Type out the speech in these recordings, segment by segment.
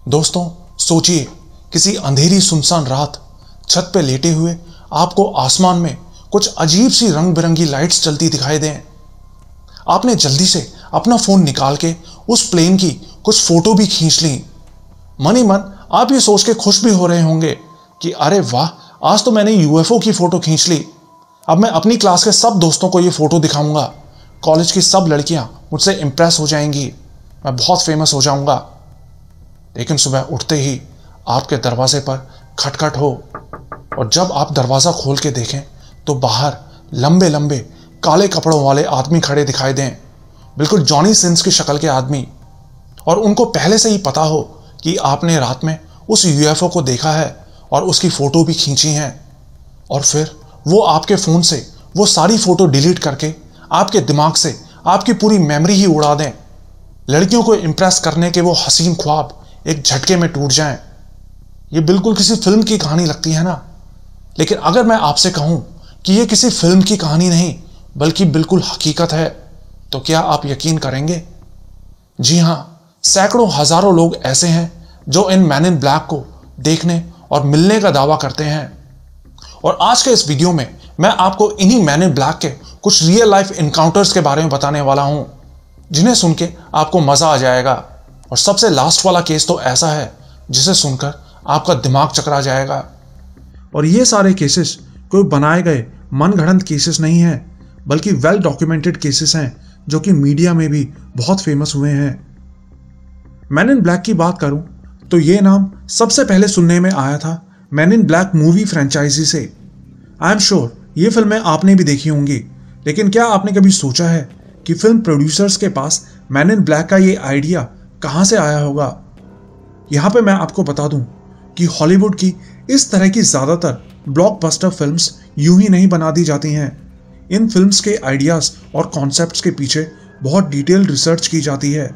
दोस्तों, सोचिए किसी अंधेरी सुनसान रात छत पे लेटे हुए आपको आसमान में कुछ अजीब सी रंग बिरंगी लाइट्स चलती दिखाई दें। आपने जल्दी से अपना फोन निकाल के उस प्लेन की कुछ फोटो भी खींच ली। मन ही मन आप ये सोच के खुश भी हो रहे होंगे कि अरे वाह, आज तो मैंने यूएफओ की फोटो खींच ली। अब मैं अपनी क्लास के सब दोस्तों को ये फोटो दिखाऊंगा। कॉलेज की सब लड़कियां मुझसे इंप्रेस हो जाएंगी, मैं बहुत फेमस हो जाऊंगा। लेकिन सुबह उठते ही आपके दरवाजे पर खटखट हो और जब आप दरवाजा खोल के देखें तो बाहर लंबे लंबे काले कपड़ों वाले आदमी खड़े दिखाई दें, बिल्कुल जॉनी सिंस की शक्ल के आदमी। और उनको पहले से ही पता हो कि आपने रात में उस यूएफओ को देखा है और उसकी फोटो भी खींची है। और फिर वो आपके फोन से वो सारी फोटो डिलीट करके आपके दिमाग से आपकी पूरी मेमोरी ही उड़ा दें। लड़कियों को इंप्रेस करने के वो हसीन ख्वाब एक झटके में टूट जाएं। ये बिल्कुल किसी फिल्म की कहानी लगती है ना, लेकिन अगर मैं आपसे कहूं कि ये किसी फिल्म की कहानी नहीं बल्कि बिल्कुल हकीकत है, तो क्या आप यकीन करेंगे? जी हां, सैकड़ों हजारों लोग ऐसे हैं जो इन मैन इन ब्लैक को देखने और मिलने का दावा करते हैं। और आज के इस वीडियो में मैं आपको इन्हीं मैन इन ब्लैक के कुछ रियल लाइफ इनकाउंटर्स के बारे में बताने वाला हूं, जिन्हें सुन के आपको मजा आ जाएगा। और सबसे लास्ट वाला केस तो ऐसा है जिसे सुनकर आपका दिमाग चकरा जाएगा। और ये सारे केसेस कोई बनाए गए मनगढ़ंत केसेस नहीं हैं, बल्कि वेल डॉक्यूमेंटेड केसेस हैं जो कि मीडिया में भी बहुत फेमस हुए हैं। मैन इन ब्लैक की बात करूं तो ये नाम सबसे पहले सुनने में आया था man in black movie franchise से। आई एम श्योर ये फिल्में आपने भी देखी होंगी, लेकिन क्या आपने कभी सोचा है कि फिल्म प्रोड्यूसर्स के पास मैन इन ब्लैक का ये आइडिया कहां से आया होगा? यहां पे मैं आपको बता दूं कि हॉलीवुड की इस तरह की ज्यादातर ब्लॉकबस्टर फिल्म्स यूं ही नहीं बना दी जाती हैं। इन फिल्म्स के आइडियाज और कॉन्सेप्ट्स के पीछे बहुत डिटेल्ड रिसर्च की जाती है।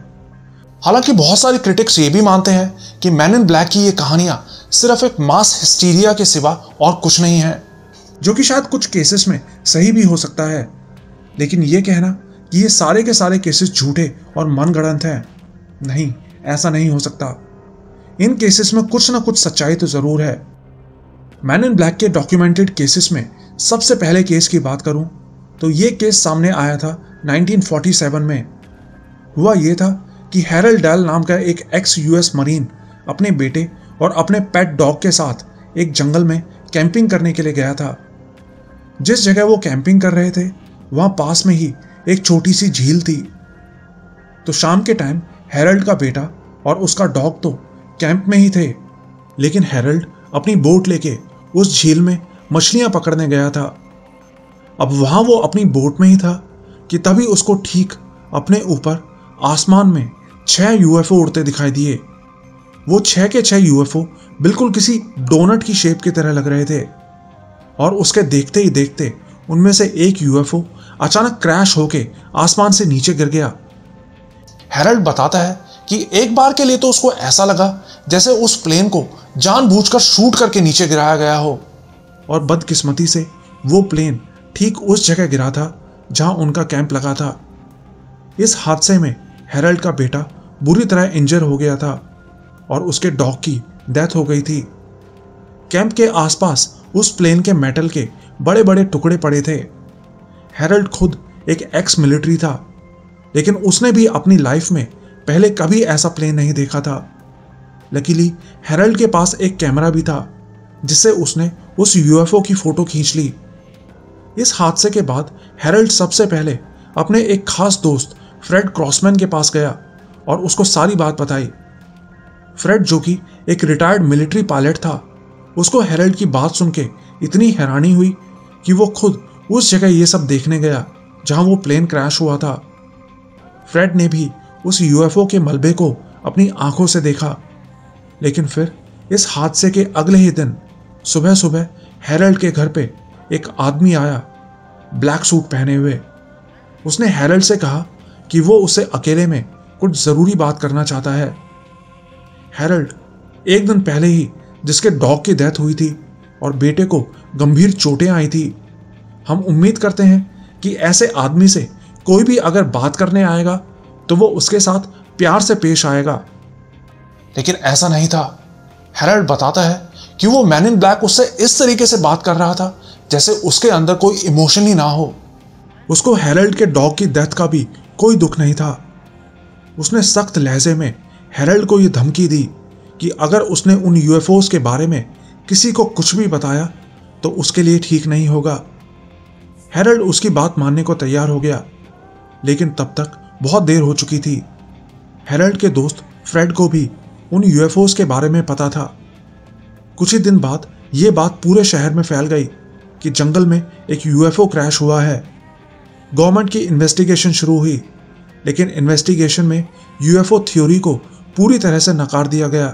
हालांकि बहुत सारे क्रिटिक्स ये भी मानते हैं कि मैन इन ब्लैक की ये कहानियां सिर्फ एक मास हिस्टीरिया के सिवा और कुछ नहीं है, जो कि शायद कुछ केसेस में सही भी हो सकता है। लेकिन ये कहना कि ये सारे के सारे केसेस झूठे और मनगढ़ंत हैं, नहीं, ऐसा नहीं हो सकता। इन केसेस में कुछ ना कुछ सच्चाई तो जरूर है। मैन इन ब्लैक के डॉक्यूमेंटेड केसेस में सबसे पहले केस की बात करूं तो ये केस सामने आया था 1947 में। हुआ ये था कि हैरल्ड डेल नाम का एक एक्स यूएस मरीन अपने बेटे और अपने पेट डॉग के साथ एक जंगल में कैंपिंग करने के लिए गया था। जिस जगह वो कैंपिंग कर रहे थे वहां पास में ही एक छोटी सी झील थी। तो शाम के टाइम हैरल्ड का बेटा और उसका डॉग तो कैंप में ही थे, लेकिन हैरल्ड अपनी बोट लेके उस झील में मछलियां पकड़ने गया था। अब वहां वो अपनी बोट में ही था कि तभी उसको ठीक अपने ऊपर आसमान में 6 यूएफओ उड़ते दिखाई दिए। वो 6 के 6 यूएफओ बिल्कुल किसी डोनट की शेप की तरह लग रहे थे। और उसके देखते ही देखते उनमें से एक यूएफओ अचानक क्रैश होके आसमान से नीचे गिर गया। हैरल्ड बताता है कि एक बार के लिए तो उसको ऐसा लगा जैसे उस प्लेन को जानबूझकर शूट करके नीचे गिराया गया हो। और बदकिस्मती से वो प्लेन ठीक उस जगह गिरा था जहां उनका कैंप लगा था। इस हादसे में हैरल्ड का बेटा बुरी तरह इंजर हो गया था और उसके डॉग की डेथ हो गई थी। कैंप के आसपास उस प्लेन के मेटल के बड़े बड़े टुकड़े पड़े थे। हैरल्ड खुद एक एक्स मिलिट्री था, लेकिन उसने भी अपनी लाइफ में पहले कभी ऐसा प्लेन नहीं देखा था। लकीली हैरल्ड के पास एक कैमरा भी था जिससे उसने उस यूएफओ की फोटो खींच ली। इस हादसे के बाद हैरल्ड सबसे पहले अपने एक खास दोस्त फ्रेड क्रॉसमैन के पास गया और उसको सारी बात बताई। फ्रेड, जो कि एक रिटायर्ड मिलिट्री पायलट था, उसको हैरल्ड की बात सुन के इतनी हैरानी हुई कि वो खुद उस जगह ये सब देखने गया जहां वो प्लेन क्रैश हुआ था। फ्रेड ने भी उस यूएफओ के मलबे को अपनी आंखों से देखा। लेकिन फिर इस हादसे के अगले ही दिन सुबह सुबह हैरल्ड के घर पे एक आदमी आया, ब्लैक सूट पहने हुए। उसने हैरल्ड से कहा कि वो उसे अकेले में कुछ जरूरी बात करना चाहता है। हैरल्ड एक दिन पहले ही जिसके डॉग की डेथ हुई थी और बेटे को गंभीर चोटें आई थी, हम उम्मीद करते हैं कि ऐसे आदमी से कोई भी अगर बात करने आएगा तो वो उसके साथ प्यार से पेश आएगा। लेकिन ऐसा नहीं था। हेरल्ड बताता है कि वो मैन इन ब्लैक उससे इस तरीके से बात कर रहा था जैसे उसके अंदर कोई इमोशन ही ना हो। उसको हेरल्ड के डॉग की डेथ का भी कोई दुख नहीं था। उसने सख्त लहजे में हेरल्ड को यह धमकी दी कि अगर उसने उन यूएफओज के बारे में किसी को कुछ भी बताया तो उसके लिए ठीक नहीं होगा। हेरल्ड उसकी बात मानने को तैयार हो गया, लेकिन तब तक बहुत देर हो चुकी थी। हेरल्ड के दोस्त फ्रेड को भी उन यूएफओज के बारे में पता था। कुछ ही दिन बाद यह बात पूरे शहर में फैल गई कि जंगल में एक यूएफओ क्रैश हुआ है। गवर्नमेंट की इन्वेस्टिगेशन शुरू हुई, लेकिन इन्वेस्टिगेशन में यूएफओ थ्योरी को पूरी तरह से नकार दिया गया।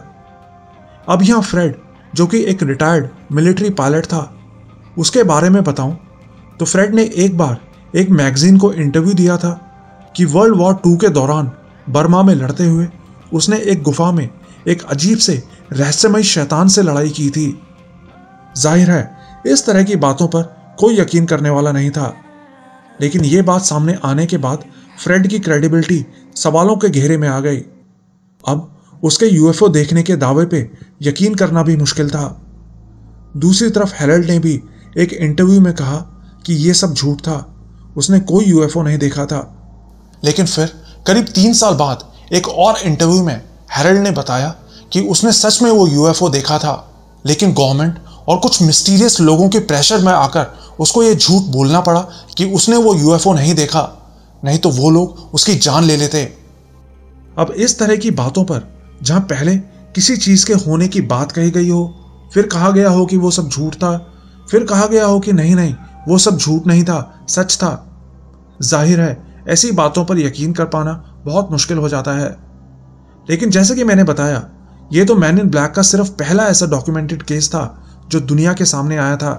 अब यहां फ्रेड, जो कि एक रिटायर्ड मिलिट्री पायलट था, उसके बारे में बताऊं तो फ्रेड ने एक बार एक मैगजीन को इंटरव्यू दिया था कि वर्ल्ड वॉर 2 के दौरान बर्मा में लड़ते हुए उसने एक गुफा में एक अजीब से रहस्यमय शैतान से लड़ाई की थी। जाहिर है इस तरह की बातों पर कोई यकीन करने वाला नहीं था, लेकिन यह बात सामने आने के बाद फ्रेड की क्रेडिबिलिटी सवालों के घेरे में आ गई। अब उसके यूएफओ देखने के दावे पे यकीन करना भी मुश्किल था। दूसरी तरफ हेरल्ड ने भी एक इंटरव्यू में कहा कि यह सब झूठ था, उसने कोई यूएफओ नहीं देखा था। लेकिन फिर करीब 3 साल बाद एक और इंटरव्यू में हेरल्ड ने बताया कि उसने सच में वो यूएफओ देखा था, लेकिन गवर्नमेंट और कुछ मिस्टीरियस लोगों के प्रेशर में आकर उसको ये झूठ बोलना पड़ा कि उसने वो यूएफओ नहीं देखा, नहीं तो वो लोग उसकी जान ले लेते। अब इस तरह की बातों पर जहां पहले किसी चीज के होने की बात कही गई हो, फिर कहा गया हो कि वो सब झूठ था, फिर कहा गया हो कि नहीं नहीं वो सब झूठ नहीं था, सच था। जाहिर है ऐसी बातों पर यकीन कर पाना बहुत मुश्किल हो जाता है। लेकिन जैसे कि मैंने बताया, ये तो मैन इन ब्लैक का सिर्फ पहला ऐसा डॉक्यूमेंटेड केस था जो दुनिया के सामने आया था।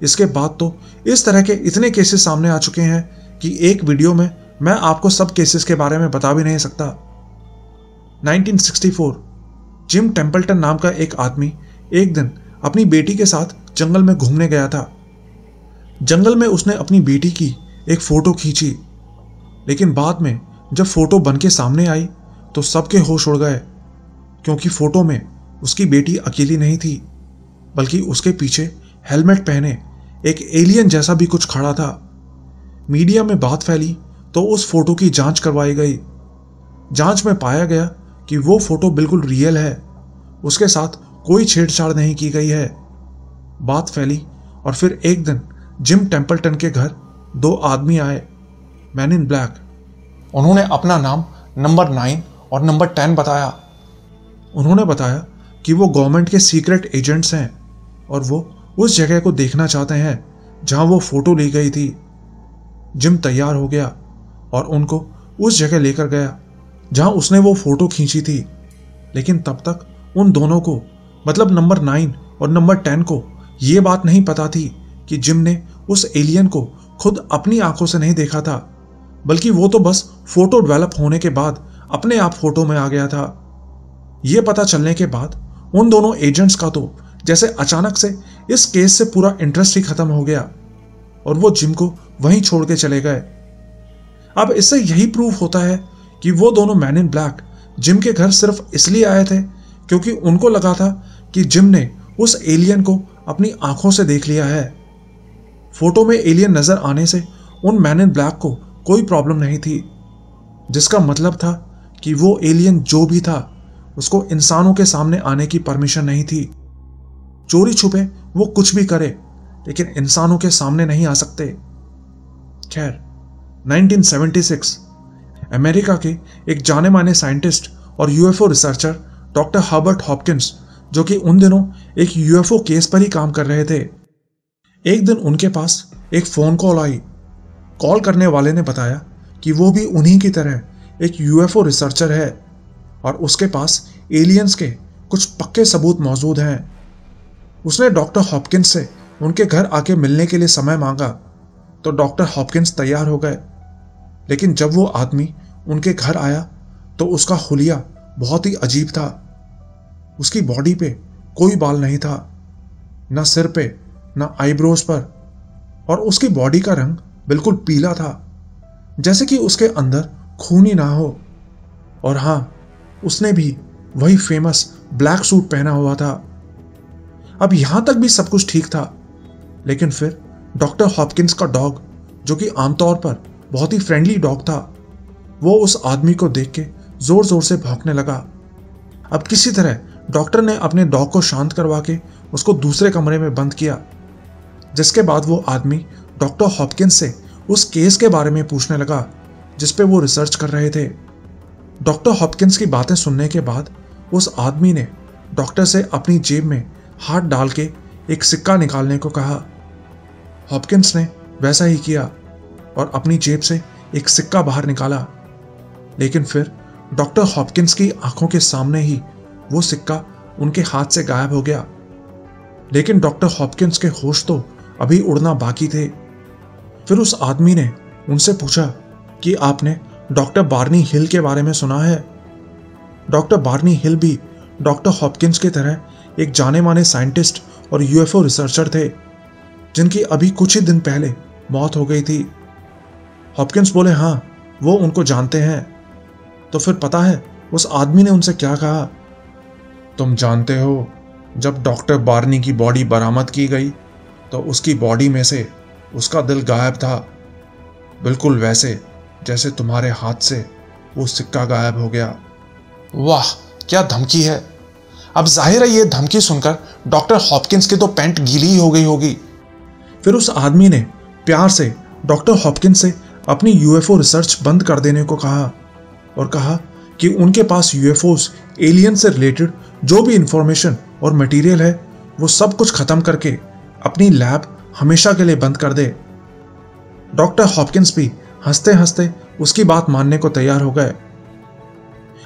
इसके बाद तो इस तरह के इतने केसेस सामने आ चुके हैं कि एक वीडियो में मैं आपको सब केसेस के बारे में बता भी नहीं सकता। 1964 जिम टेम्पल्टन नाम का एक आदमी एक दिन अपनी बेटी के साथ जंगल में घूमने गया था। जंगल में उसने अपनी बेटी की एक फोटो खींची, लेकिन बाद में जब फोटो बन के सामने आई तो सबके होश उड़ गए, क्योंकि फोटो में उसकी बेटी अकेली नहीं थी, बल्कि उसके पीछे हेलमेट पहने एक एलियन जैसा भी कुछ खड़ा था। मीडिया में बात फैली तो उस फोटो की जांच करवाई गई। जांच में पाया गया कि वो फोटो बिल्कुल रियल है, उसके साथ कोई छेड़छाड़ नहीं की गई है। बात फैली और फिर एक दिन जिम टेम्पल्टन के घर 2 आदमी आए, मैन इन ब्लैक। उन्होंने अपना नाम नंबर 9 और नंबर 10 बताया। उन्होंने बताया कि वो गवर्नमेंट के सीक्रेट एजेंट्स हैं और वो उस जगह को देखना चाहते हैं जहां वो फोटो ली गई थी। जिम तैयार हो गया और उनको उस जगह लेकर गया जहां उसने वो फोटो खींची थी। लेकिन तब तक उन दोनों को, मतलब नंबर 9 और नंबर 10 को, ये बात नहीं पता थी कि जिम ने उस एलियन को खुद अपनी आंखों से नहीं देखा था, बल्कि वो तो बस फोटो डेवलप होने के बाद अपने आप फोटो में आ गया था। यह पता चलने के बाद उन दोनों एजेंट्स का तो जैसे अचानक से इस केस से पूरा इंटरेस्ट ही खत्म हो गया और वो जिम को वहीं छोड़ के चले गए। अब इससे यही प्रूफ होता है कि वो दोनों मैन इन ब्लैक जिम के घर सिर्फ इसलिए आए थे क्योंकि उनको लगा था कि जिम ने उस एलियन को अपनी आंखों से देख लिया है। फोटो में एलियन नजर आने से उन मैन इन ब्लैक को कोई प्रॉब्लम नहीं थी, जिसका मतलब था कि वो एलियन जो भी था उसको इंसानों के सामने आने की परमिशन नहीं थी। चोरी छुपे वो कुछ भी करे, लेकिन इंसानों के सामने नहीं आ सकते। खैर 1976 अमेरिका के एक जाने माने साइंटिस्ट और UFO researcher doctor Herbert Hopkins, जो कि उन दिनों एक यूएफओ केस पर ही काम कर रहे थे, एक दिन उनके पास एक फोन कॉल आई। कॉल करने वाले ने बताया कि वो भी उन्हीं की तरह एक यूएफओ रिसर्चर है और उसके पास एलियंस के कुछ पक्के सबूत मौजूद हैं। उसने डॉक्टर हॉपकिंस से उनके घर आके मिलने के लिए समय मांगा तो डॉक्टर हॉपकिंस तैयार हो गए, लेकिन जब वो आदमी उनके घर आया तो उसका हुलिया बहुत ही अजीब था। उसकी बॉडी पे कोई बाल नहीं था, ना सिर पे ना आईब्रोज पर, और उसकी बॉडी का रंग बिल्कुल पीला था, जैसे कि उसके अंदर खून ही ना हो। और हाँ, उसने भी वही फेमस ब्लैक सूट पहना हुआ था। अब यहां तक भी सब कुछ ठीक था, लेकिन फिर डॉक्टर हॉपकिंस का डॉग, जो कि आमतौर पर बहुत ही फ्रेंडली डॉग था, वो उस आदमी को देख के जोर जोर से भौंकने लगा। अब किसी तरह डॉक्टर ने अपने डॉग को शांत करवा के उसको दूसरे कमरे में बंद किया, जिसके बाद वो आदमी डॉक्टर हॉपकिंस से उस केस के बारे में पूछने लगा जिस पे वो रिसर्च कर रहे थे। डॉक्टर हॉपकिंस की बातें सुनने के बाद उस आदमी ने डॉक्टर से अपनी जेब में हाथ डाल के एक सिक्का निकालने को कहा। हॉपकिंस ने वैसा ही किया और अपनी जेब से एक सिक्का बाहर निकाला, लेकिन फिर डॉक्टर हॉपकिंस की आंखों के सामने ही वो सिक्का उनके हाथ से गायब हो गया। लेकिन डॉक्टर हॉपकिंस के होश तो अभी उड़ना बाकी थे। फिर उस आदमी ने उनसे पूछा कि आपने डॉक्टर बार्नी हिल के बारे में सुना है? डॉक्टर बार्नी हिल भी डॉक्टर हॉपकिंस की तरह एक जाने माने साइंटिस्ट और यूएफओ रिसर्चर थे, जिनकी अभी कुछ ही दिन पहले मौत हो गई थी। हॉपकिंस बोले, हाँ, वो उनको जानते हैं। तो फिर पता है उस आदमी ने उनसे क्या कहा? तुम जानते हो, जब डॉक्टर बार्नी की बॉडी बरामद की गई तो उसकी बॉडी में से उसका दिल गायब था, बिल्कुल वैसे जैसे तुम्हारे हाथ से वो सिक्का गायब हो गया। वाह, क्या धमकी है। अब जाहिर है ये धमकी सुनकर डॉक्टर हॉपकिंस की तो पैंट गीली ही हो गई होगी। फिर उस आदमी ने प्यार से डॉक्टर हॉपकिंस से अपनी यूएफओ रिसर्च बंद कर देने को कहा और कहा कि उनके पास यूएफओस, एलियन से रिलेटेड जो भी इंफॉर्मेशन और मटेरियल है वो सब कुछ खत्म करके अपनी लैब हमेशा के लिए बंद कर दे। डॉक्टर हॉपकिंस भी हंसते हंसते उसकी बात मानने को तैयार हो गए।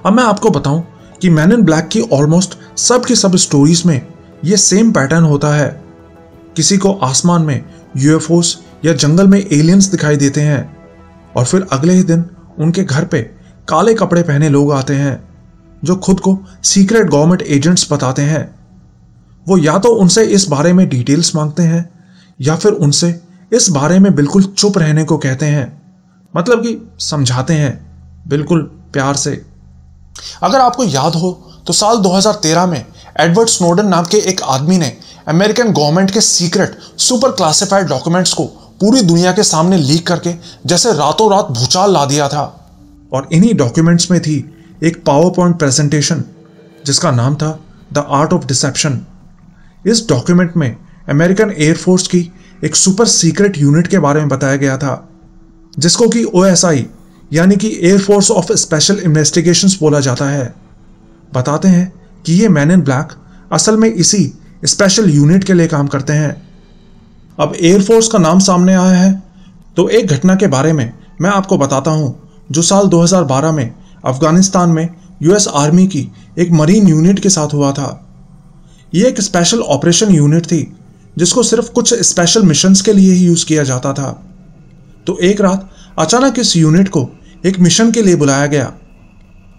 अब मैं आपको बताऊं कि मैन इन ब्लैक की ऑलमोस्ट सब की सब स्टोरीज में ये सेम पैटर्न होता है। किसी को आसमान में यूएफओस या जंगल में एलियंस दिखाई देते हैं और फिर अगले ही दिन उनके घर पे काले कपड़े पहने लोग आते हैं जो खुद को सीक्रेट गवर्नमेंट एजेंट्स बताते हैं। वो या तो उनसे इस बारे में डिटेल्स मांगते हैं या फिर उनसे इस बारे में बिल्कुल चुप रहने को कहते हैं, मतलब कि समझाते हैं बिल्कुल प्यार से। अगर आपको याद हो तो साल 2013 में एडवर्ड स्नोडन नाम के एक आदमी ने अमेरिकन गवर्नमेंट के सीक्रेट सुपर क्लासिफाइड डॉक्यूमेंट्स को पूरी दुनिया के सामने लीक करके जैसे रातों रात भूचाल ला दिया था। और इन्हीं डॉक्यूमेंट्स में थी एक पावर पॉइंट प्रेजेंटेशन जिसका नाम था द आर्ट ऑफ डिसेप्शन। इस डॉक्यूमेंट में अमेरिकन एयरफोर्स की एक सुपर सीक्रेट यूनिट के बारे में बताया गया था, जिसको कि OSI यानी कि एयरफोर्स ऑफ स्पेशल इन्वेस्टिगेशंस बोला जाता है। बताते हैं कि ये मैन इन ब्लैक असल में इसी स्पेशल यूनिट के लिए काम करते हैं। अब एयरफोर्स का नाम सामने आया है तो एक घटना के बारे में मैं आपको बताता हूं जो साल 2012 में अफगानिस्तान में US आर्मी की एक मरीन यूनिट के साथ हुआ था। ये एक स्पेशल ऑपरेशन यूनिट थी जिसको सिर्फ कुछ स्पेशल मिशंस के लिए ही यूज किया जाता था। तो एक रात अचानक इस यूनिट को एक मिशन के लिए बुलाया गया।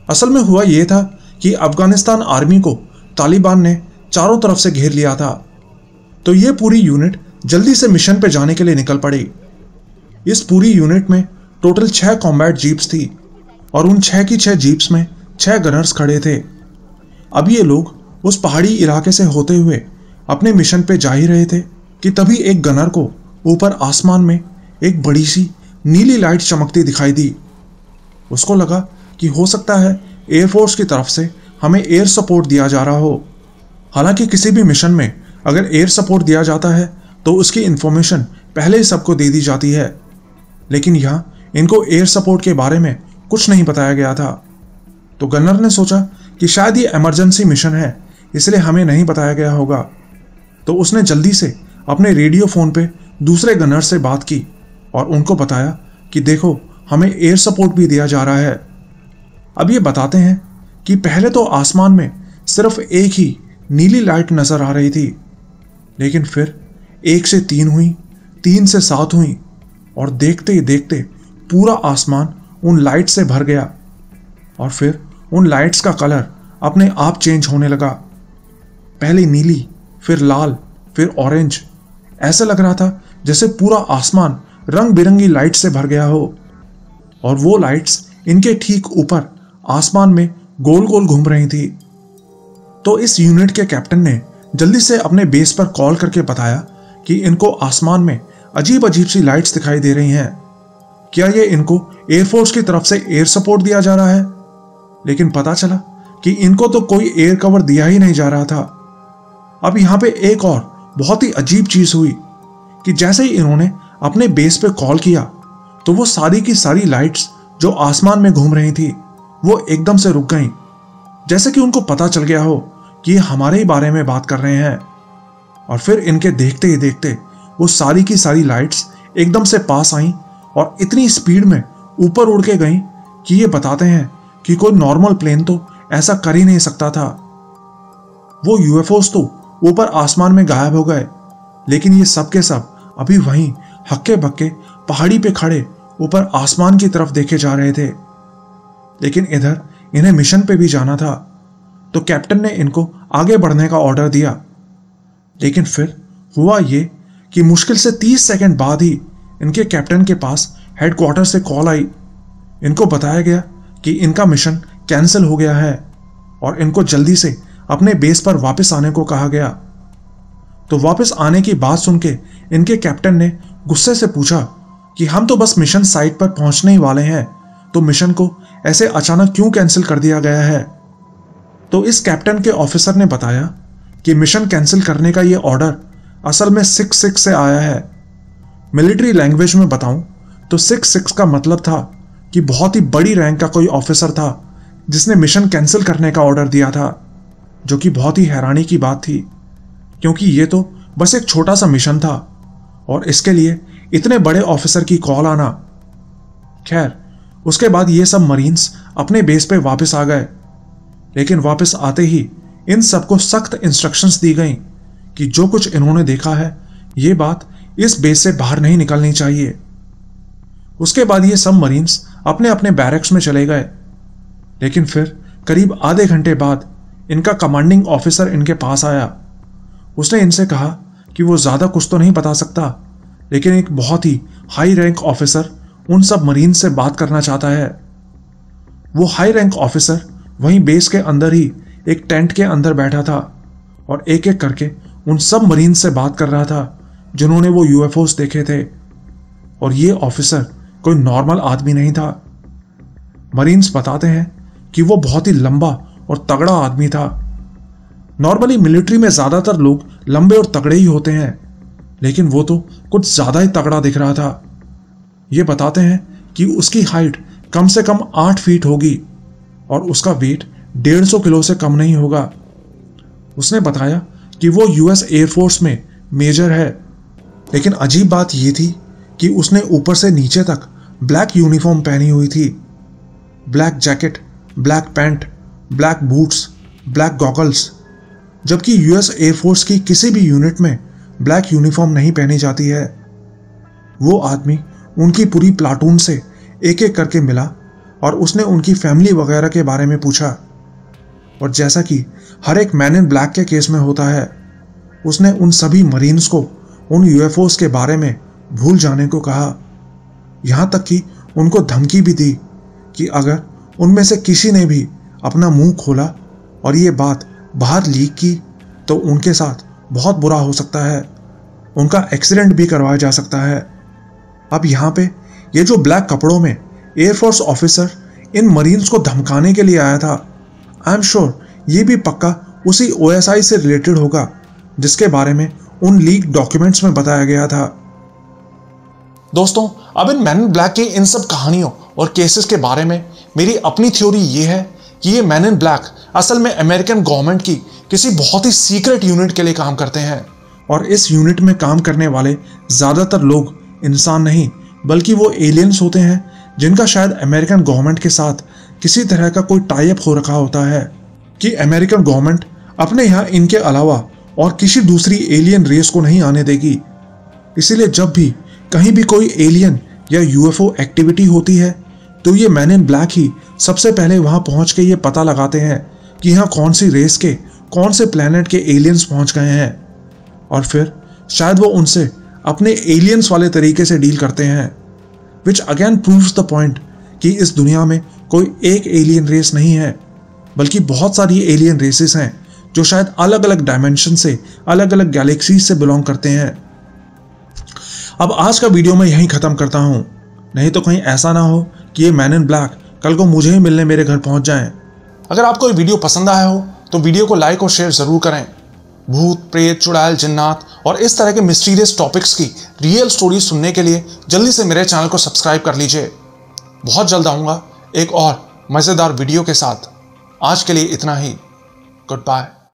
असल में हुआ यह था कि अफगानिस्तान आर्मी को तालिबान ने चारों तरफ से घेर लिया था, तो ये पूरी यूनिट जल्दी से मिशन पे जाने के लिए निकल पड़ी। इस पूरी यूनिट में टोटल 6 कॉम्बैट जीप्स थी और उन 6 की 6 जीप्स में 6 गनर्स खड़े थे। अब ये लोग उस पहाड़ी इलाके से होते हुए अपने मिशन पे जा ही रहे थे कि तभी एक गनर को ऊपर आसमान में एक बड़ी सी नीली लाइट चमकती दिखाई दी। उसको लगा कि हो सकता है एयरफोर्स की तरफ से हमें एयर सपोर्ट दिया जा रहा हो। हालांकि किसी भी मिशन में अगर एयर सपोर्ट दिया जाता है तो उसकी इंफॉर्मेशन पहले ही सबको दे दी जाती है, लेकिन यहाँ इनको एयर सपोर्ट के बारे में कुछ नहीं बताया गया था। तो गनर ने सोचा कि शायद ये इमरजेंसी मिशन है इसलिए हमें नहीं बताया गया होगा। तो उसने जल्दी से अपने रेडियो फोन पे दूसरे गनर से बात की और उनको बताया कि देखो हमें एयर सपोर्ट भी दिया जा रहा है। अब ये बताते हैं कि पहले तो आसमान में सिर्फ एक ही नीली लाइट नजर आ रही थी, लेकिन फिर 1 से 3 हुई, 3 से 7 हुई और देखते ही देखते पूरा आसमान उन लाइट से भर गया और फिर उन लाइट्स का कलर अपने आप चेंज होने लगा। पहले नीली, फिर लाल, फिर ऑरेंज। ऐसा लग रहा था जैसे पूरा आसमान रंग बिरंगी लाइट से भर गया हो और वो लाइट्स इनके ठीक ऊपर आसमान में गोल गोल घूम रही थी। तो इस यूनिट के कैप्टन ने जल्दी से अपने बेस पर कॉल करके बताया कि इनको आसमान में अजीब अजीब सी लाइट्स दिखाई दे रही हैं। क्या ये इनको एयरफोर्स की तरफ से एयर सपोर्ट दिया जा रहा है? लेकिन पता चला कि इनको तो कोई एयर कवर दिया ही नहीं जा रहा था। अब यहां पे एक और बहुत ही अजीब चीज हुई कि जैसे ही इन्होंने अपने बेस पे कॉल किया तो वो सारी की सारी लाइट्स जो आसमान में घूम रही थी वो एकदम से रुक गईं, जैसे कि उनको पता चल गया हो कि ये हमारे ही बारे में बात कर रहे हैं। और फिर इनके देखते ही देखते वो सारी की सारी लाइट्स एकदम से पास आईं और इतनी स्पीड में ऊपर उड़ के गईं कि ये बताते हैं कि कोई नॉर्मल प्लेन तो ऐसा कर ही नहीं सकता था। वो यूएफओस तो ऊपर आसमान में गायब हो गए, लेकिन ये सब के सब अभी वहीं हक्के बक्के पहाड़ी पे खड़े ऊपर आसमान की तरफ देखे जा रहे थे। लेकिन इधर इन्हें मिशन पे भी जाना था, तो कैप्टन ने इनको आगे बढ़ने का ऑर्डर दिया। लेकिन फिर हुआ ये कि मुश्किल से 30 सेकंड बाद ही इनके कैप्टन के पास हेडक्वार्टर से कॉल आई। इनको बताया गया कि इनका मिशन कैंसिल हो गया है और इनको जल्दी से अपने बेस पर वापस आने को कहा गया। तो वापस आने की बात सुन के इनके कैप्टन ने गुस्से से पूछा कि हम तो बस मिशन साइट पर पहुंचने ही वाले हैं, तो मिशन को ऐसे अचानक क्यों कैंसिल कर दिया गया है? तो इस कैप्टन के ऑफिसर ने बताया कि मिशन कैंसिल करने का यह ऑर्डर असल में 6-6 से आया है। मिलिट्री लैंग्वेज में बताऊं तो 6-6 का मतलब था कि बहुत ही बड़ी रैंक का कोई ऑफिसर था जिसने मिशन कैंसिल करने का ऑर्डर दिया था, जो कि बहुत ही हैरानी की बात थी, क्योंकि ये तो बस एक छोटा सा मिशन था और इसके लिए इतने बड़े ऑफिसर की कॉल आना। खैर, उसके बाद ये सब मरीन्स अपने बेस पे वापस आ गए, लेकिन वापस आते ही इन सबको सख्त इंस्ट्रक्शंस दी गई कि जो कुछ इन्होंने देखा है ये बात इस बेस से बाहर नहीं निकलनी चाहिए। उसके बाद ये सब मरीन्स अपने अपने बैरक्स में चले गए, लेकिन फिर करीब आधे घंटे बाद इनका कमांडिंग ऑफिसर इनके पास आया। उसने इनसे कहा कि वो ज़्यादा कुछ तो नहीं बता सकता, लेकिन एक बहुत ही हाई रैंक ऑफिसर उन सब मरीन से बात करना चाहता है। वो हाई रैंक ऑफिसर वहीं बेस के अंदर ही एक टेंट के अंदर बैठा था और एक एक करके उन सब मरीन से बात कर रहा था जिन्होंने वो यूएफओस देखे थे। और ये ऑफिसर कोई नॉर्मल आदमी नहीं था। मरीन्स बताते हैं कि वो बहुत ही लंबा और तगड़ा आदमी था। नॉर्मली मिलिट्री में ज्यादातर लोग लंबे और तगड़े ही होते हैं, लेकिन वो तो कुछ ज्यादा ही तगड़ा दिख रहा था। ये बताते हैं कि उसकी हाइट कम से कम 8 फीट होगी और उसका वेट 150 किलो से कम नहीं होगा। उसने बताया कि वो यूएस एयरफोर्स में मेजर है, लेकिन अजीब बात यह थी कि उसने ऊपर से नीचे तक ब्लैक यूनिफॉर्म पहनी हुई थी। Black jacket, black pant, black boots, black goggles, जबकि यूएस एयरफोर्स की किसी भी यूनिट में ब्लैक यूनिफॉर्म नहीं पहनी जाती है। वो आदमी उनकी पूरी प्लाटून से एक एक करके मिला और उसने उनकी फैमिली वगैरह के बारे में पूछा। और जैसा कि हर एक मैन इन ब्लैक के केस में होता है, उसने उन सभी मरीन्स को उन यूएफओस के बारे में भूल जाने को कहा। यहां तक कि उनको धमकी भी दी कि अगर उनमें से किसी ने भी अपना मुंह खोला और ये बात बाहर लीक की तो उनके साथ बहुत बुरा हो सकता है, उनका एक्सीडेंट भी करवाया जा सकता है। अब यहाँ पे ये जो ब्लैक कपड़ों में एयरफोर्स ऑफिसर इन मरीन्स को धमकाने के लिए आया था, आई एम श्योर ये भी पक्का उसी ओएसआई से रिलेटेड होगा जिसके बारे में उन लीक डॉक्यूमेंट्स में बताया गया था। दोस्तों, अब इन मैन इन ब्लैक की इन सब कहानियों और केसेस के बारे में मेरी अपनी थ्योरी ये है कि ये मैन इन ब्लैक असल में अमेरिकन गवर्नमेंट की किसी बहुत ही सीक्रेट यूनिट के लिए काम करते हैं और इस यूनिट में काम करने वाले ज्यादातर लोग इंसान नहीं बल्कि वो एलियंस होते हैं जिनका शायद अमेरिकन गवर्नमेंट के साथ किसी तरह का कोई टाई अप हो रखा होता है कि अमेरिकन गवर्नमेंट अपने यहाँ इनके अलावा और किसी दूसरी एलियन रेस को नहीं आने देगी। इसीलिए जब भी कहीं भी कोई एलियन या यूएफओ एक्टिविटी होती है तो ये मैन इन ब्लैक ही सबसे पहले वहां पहुंच के ये पता लगाते हैं कि यहाँ कौन सी रेस के कौन से प्लेनेट के एलियंस पहुंच गए हैं और फिर शायद वो उनसे अपने एलियंस वाले तरीके से डील करते हैं, which again proves the point कि इस दुनिया में कोई एक एलियन रेस नहीं है बल्कि बहुत सारी एलियन रेसेस हैं जो शायद अलग अलग डायमेंशन से, अलग अलग गैलेक्सी से बिलोंग करते हैं। अब आज का वीडियो मैं यहीं खत्म करता हूं, नहीं तो कहीं ऐसा ना हो कि ये मैन इन ब्लैक कल को मुझे ही मिलने मेरे घर पहुंच जाएं। अगर आपको ये वीडियो पसंद आया हो तो वीडियो को लाइक और शेयर जरूर करें। भूत, प्रेत, चुड़ैल, जिन्नात और इस तरह के मिस्टीरियस टॉपिक्स की रियल स्टोरी सुनने के लिए जल्दी से मेरे चैनल को सब्सक्राइब कर लीजिए। बहुत जल्द आऊंगा एक और मजेदार वीडियो के साथ। आज के लिए इतना ही। Good bye.